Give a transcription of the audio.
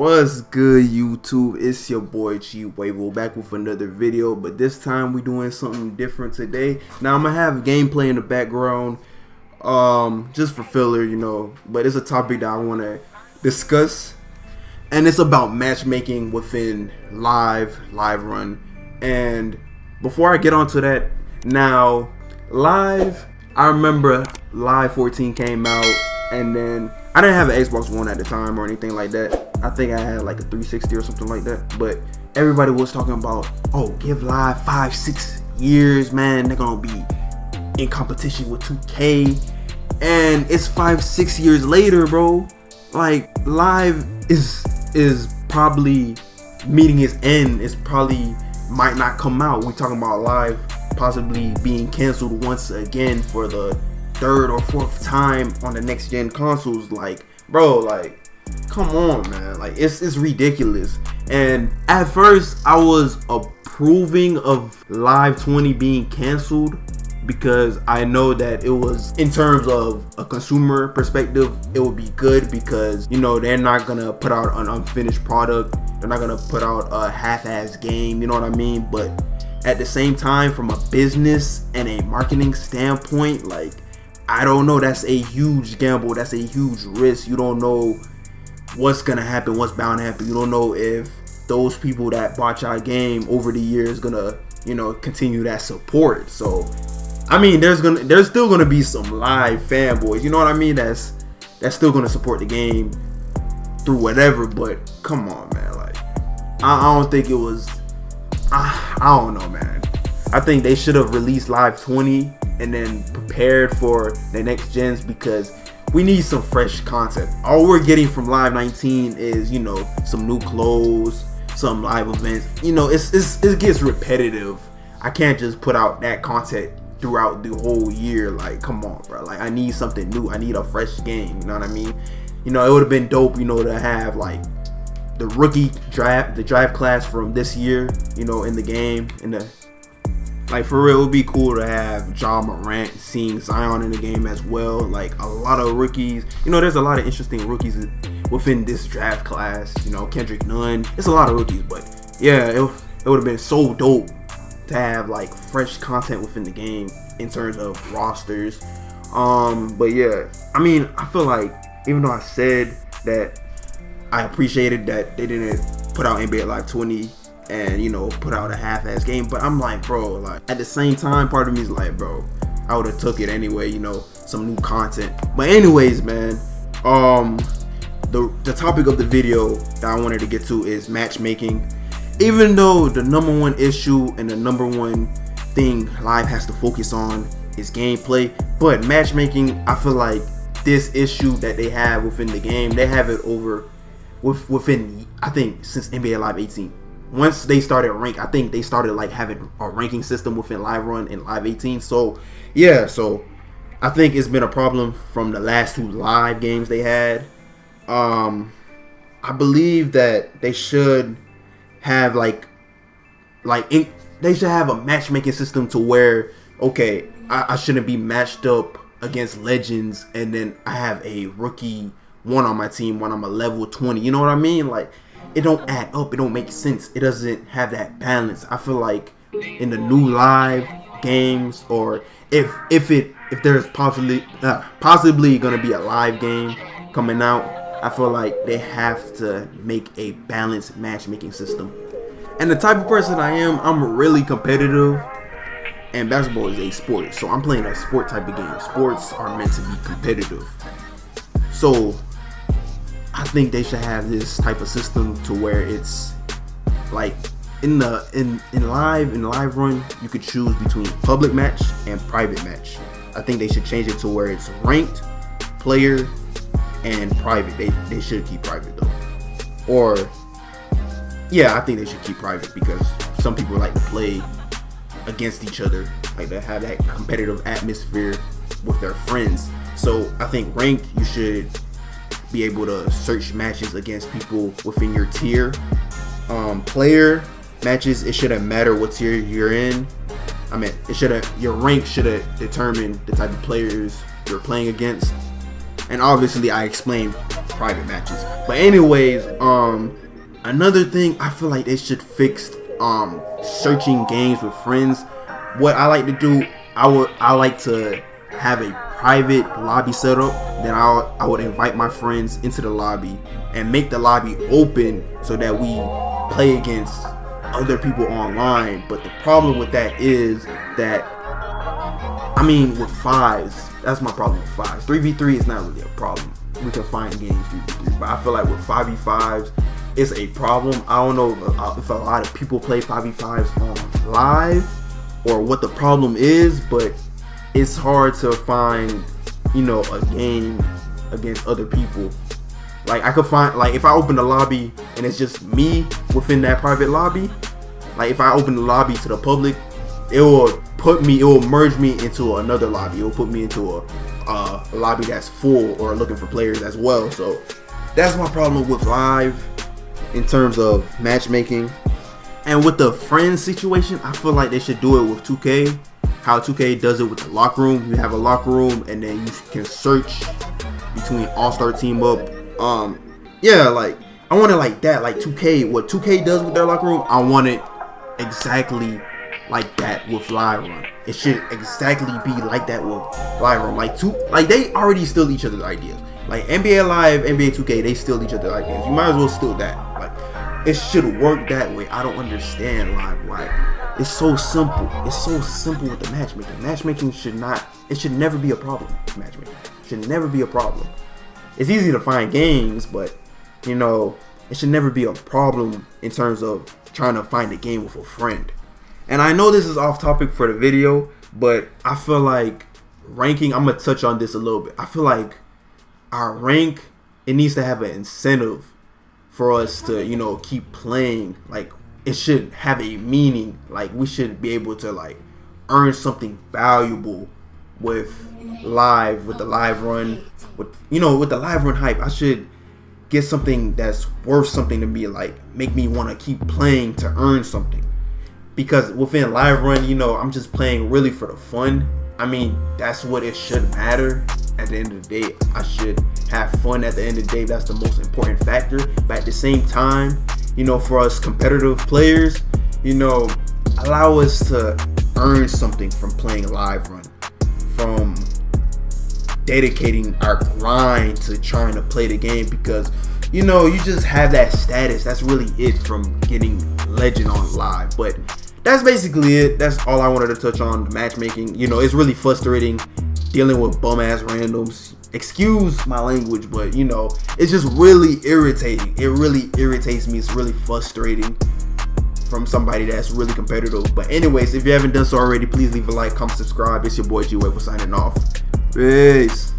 What's good, YouTube? It's your boy WaveO back with another video, but this time we doing something different today. Now I'm gonna have gameplay in the background, just for filler, you know. But it's a topic that I want to discuss, and it's about matchmaking within live run. And before I get onto that, now live, I remember Live 14 came out, and then I didn't have an Xbox One at the time or anything like that. I think I had like a 360 or something like that. But everybody was talking about, oh, give Live 5-6 years, man. They're gonna be in competition with 2K. And it's 5-6 years later, bro. Like, Live is probably meeting its end. It's probably might not come out. We're talking about Live possibly being canceled once again for the third or fourth time on the next gen consoles. Like, bro, like, come on, man. Like, it's ridiculous. And at first I was approving of Live 20 being canceled because I know that it was, in terms of a consumer perspective, it would be good because, you know, they're not gonna put out an unfinished product. They're not gonna put out a half-ass game, you know what I mean? But at the same time, from a business and a marketing standpoint, like, I don't know, that's a huge gamble, that's a huge risk. You don't know what's gonna happen, what's bound to happen. You don't know if those people that bought your game over the years gonna, you know, continue that support. So I mean, there's still gonna be some Live fanboys, you know what I mean, that's still gonna support the game through whatever. But come on, man, like, I don't think it was, I don't know, man. I think they should have released Live 20 and then prepared for the next gens, because we need some fresh content. All we're getting from Live 19 is, you know, some new clothes, some live events. You know, it gets repetitive. I can't just put out that content throughout the whole year. Like, come on, bro. Like, I need something new. I need a fresh game. You know what I mean? You know, it would have been dope, you know, to have like the rookie draft, the draft class from this year, you know, in the game. Like, for real, it would be cool to have Ja Morant, seeing Zion in the game as well. Like, a lot of rookies. You know, there's a lot of interesting rookies within this draft class. You know, Kendrick Nunn. It's a lot of rookies, but yeah, it would have been so dope to have like fresh content within the game in terms of rosters. But yeah, I mean, I feel like, even though I said that I appreciated that they didn't put out NBA Live 20 and, you know, put out a half-ass game, but I'm like, bro, like, at the same time, part of me is like, bro, I would have took it anyway, you know, some new content. But anyways, man, the topic of the video that I wanted to get to is matchmaking. Even though the number one issue and the number one thing Live has to focus on is gameplay, but matchmaking, I feel like this issue that they have within the game, they have it over within, I think, since NBA Live 18. Once they started rank, I think they started like having a ranking system within Live Run and Live 18. So yeah, so I think it's been a problem from the last two Live games they had. I believe that they should have they should have a matchmaking system to where, okay, I shouldn't be matched up against legends and then I have a rookie one on my team when I'm a level 20. You know what I mean? Like, it don't add up. It don't make sense. It doesn't have that balance. I feel like in the new Live games, or if there's possibly gonna be a Live game coming out, I feel like they have to make a balanced matchmaking system. And the type of person I am, I'm really competitive, and basketball is a sport, so I'm playing a sport type of game. Sports are meant to be competitive, so I think they should have this type of system to where it's like in live run, you could choose between public match and private match. I think they should change it to where it's ranked, player, and private. They should keep private though. Or yeah, I think they should keep private because some people like to play against each other, like to have that competitive atmosphere with their friends. So I think ranked, you should be able to search matches against people within your tier. Player matches, it shouldn't matter what tier you're in. I mean, your rank should have determined the type of players you're playing against. And obviously, I explained private matches. But anyways, another thing I feel like they should fix searching games with friends. What I like to do, I like to have a private lobby setup. Then I would invite my friends into the lobby and make the lobby open so that we play against other people online. But the problem with that is that, I mean, with fives, that's my problem with fives. 3v3 is not really a problem. We can find games 3v3, but I feel like with 5v5s, it's a problem. I don't know if a lot of people play 5v5s on live or what the problem is, but it's hard to find, you know, a game against other people. Like, I could find, like, if I open the lobby and it's just me within that private lobby, like if I open the lobby to the public, it will merge me into another lobby. It will put me into a lobby that's full or looking for players as well. So that's my problem with live in terms of matchmaking. And with the friends situation, I feel like they should do it with 2K. How 2K does it with the locker room. You have a locker room and then you can search between all-star team up. Yeah, like I want it like that, like 2K. What 2K does with their locker room, I want it exactly like that with live run. It should exactly be like that with live run. Like they already steal each other's ideas. Like NBA Live, NBA 2K, they steal each other's ideas. You might as well steal that. Like it should work that way. I don't understand live. Like it's so simple. It's so simple with the matchmaking. Matchmaking should never be a problem. Matchmaking should never be a problem. It's easy to find games, but you know, it should never be a problem in terms of trying to find a game with a friend. And I know this is off topic for the video, but I feel like ranking, I'm gonna touch on this a little bit. I feel like our rank, it needs to have an incentive for us to, you know, keep playing. Like it should have a meaning. Like we should be able to like earn something valuable with the live run, with the live run hype. I should get something that's worth something to me, like make me want to keep playing to earn something. Because within live run, you know, I'm just playing really for the fun. I mean, that's what it should matter. At the end of the day, I should have fun. At the end of the day, that's the most important factor. But at the same time, you know, for us competitive players, you know, allow us to earn something from playing live run, from dedicating our grind to trying to play the game. Because, you know, you just have that status. That's really it from getting legend on live. But that's basically it. That's all I wanted to touch on. The matchmaking, you know, it's really frustrating dealing with bum ass randoms. Excuse my language, but you know, it's just really irritating. It really irritates me. It's really frustrating from somebody that's really competitive. But anyways, if you haven't done so already, please leave a like, comment, subscribe. It's your boy WaveO signing off. Peace.